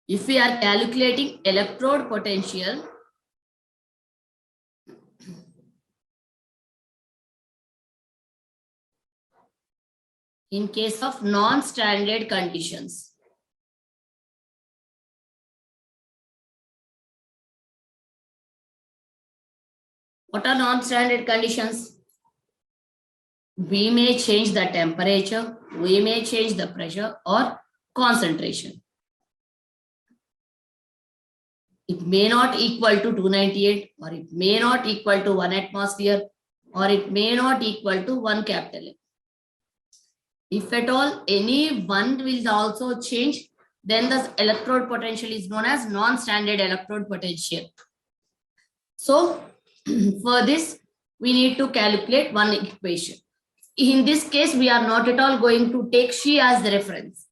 If we are calculating electrode potential, in case of non-standard conditions, what are non-standard conditions? We may change the temperature, we may change the pressure or concentration. It may not equal to 298, or it may not equal to 1 atmosphere, or it may not equal to 1 capital M. If at all any one will also change, then the electrode potential is known as non-standard electrode potential. So for this, we need to calculate one equation. In this case, we are not at all going to take She as the reference.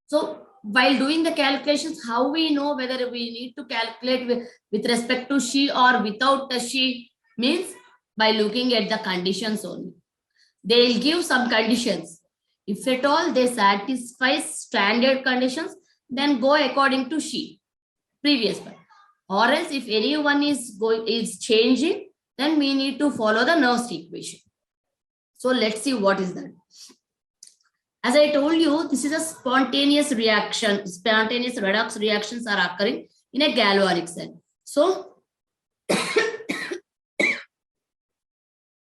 So while doing the calculations, how we know whether we need to calculate with respect to She or without the She means by looking at the conditions only. They will give some conditions. If at all they satisfy standard conditions, then go according to She, previous one. Or else if anyone is changing, then we need to follow the Nernst equation. So let's see what is that. As I told you, this is a spontaneous reaction. Spontaneous redox reactions are occurring in a galvanic cell. So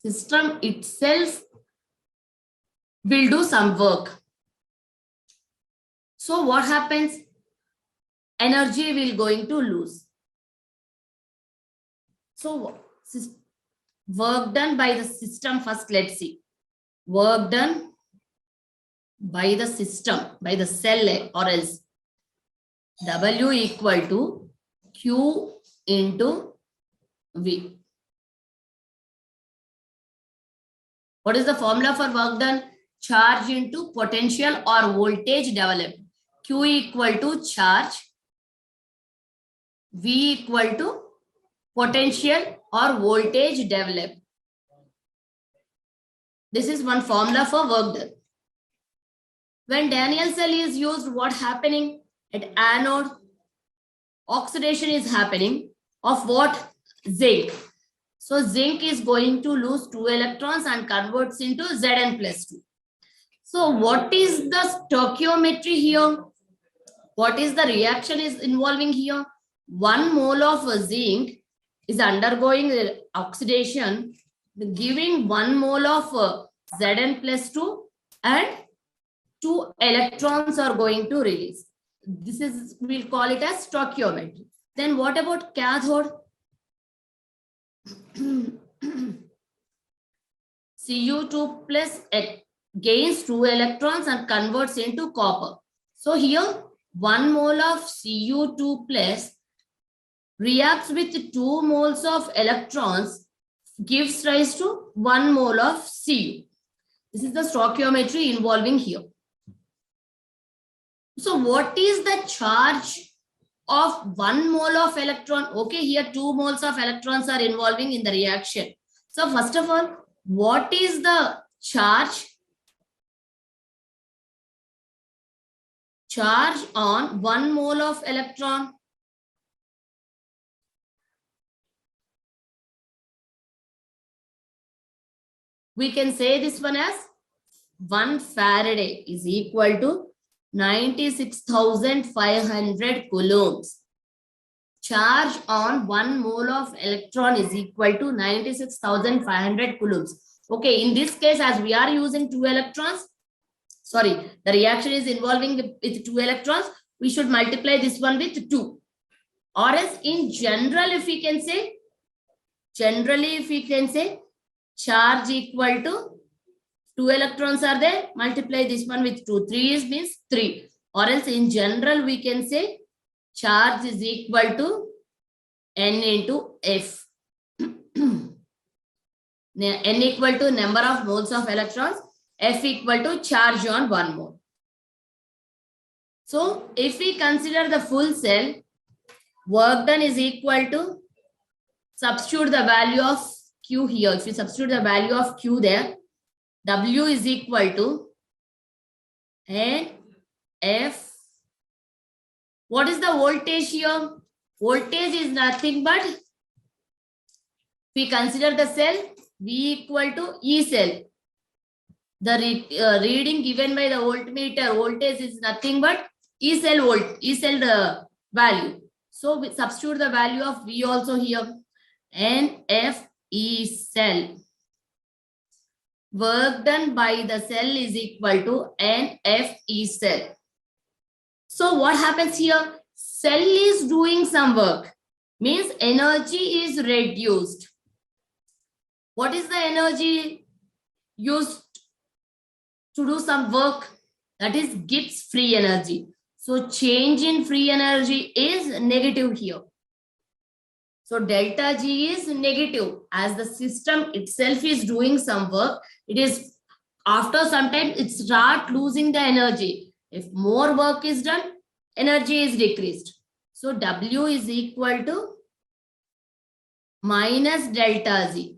system itself will do some work. So what happens? Energy will going to lose. So work done by the system first, let's see. Work done by the system, by the cell or else W equal to Q into V. What is the formula for work done? Charge into potential or voltage developed. Q equal to charge, V equal to potential or voltage developed. This is one formula for work done. When Daniel cell is used, what happening at anode? Oxidation is happening of what? Zinc. So zinc is going to lose 2 electrons and converts into Zn+2. So what is the stoichiometry here? What is the reaction is involving here? 1 mole of zinc is undergoing oxidation, giving 1 mole of Zn+2 and 2 electrons are going to release. This is, we'll call it as stoichiometry. Then what about cathode? Cu2 plus gains 2 electrons and converts into copper. So here 1 mole of Cu2 plus reacts with 2 moles of electrons, gives rise to 1 mole of Cu. This is the stoichiometry involving here. So what is the charge of 1 mole of electron? Okay, here 2 moles of electrons are involving in the reaction. So first of all, what is the charge? Charge on 1 mole of electron. We can say this one as 1 Faraday is equal to 96,500 coulombs. Charge on 1 mole of electron is equal to 96,500 coulombs. Okay, in this case, as we are using 2 electrons, sorry, the reaction is involving with 2 electrons, we should multiply this one with 2. Or else in general, if we can say, charge equal to 2 electrons are there, multiply this one with 2. 3 is means 3. Or else in general, we can say charge is equal to N into F. N equal to number of moles of electrons, F equal to charge on 1 mole. So if we consider the full cell, work done is equal to, substitute the value of Q here. If you substitute the value of Q there, W is equal to N F What is the voltage here? Voltage is nothing but, we consider the cell V equal to E cell. The reading given by the voltmeter voltage is nothing but E cell value. So we substitute the value of V also here. NFE cell. Work done by the cell is equal to NFE cell. So what happens here? Cell is doing some work. Means energy is reduced. What is the energy used to do some work? That is Gibbs free energy. So change in free energy is negative here. So delta G is negative. As the system itself is doing some work, it is after some time it start losing the energy. If more work is done, energy is decreased. So W is equal to minus delta Z.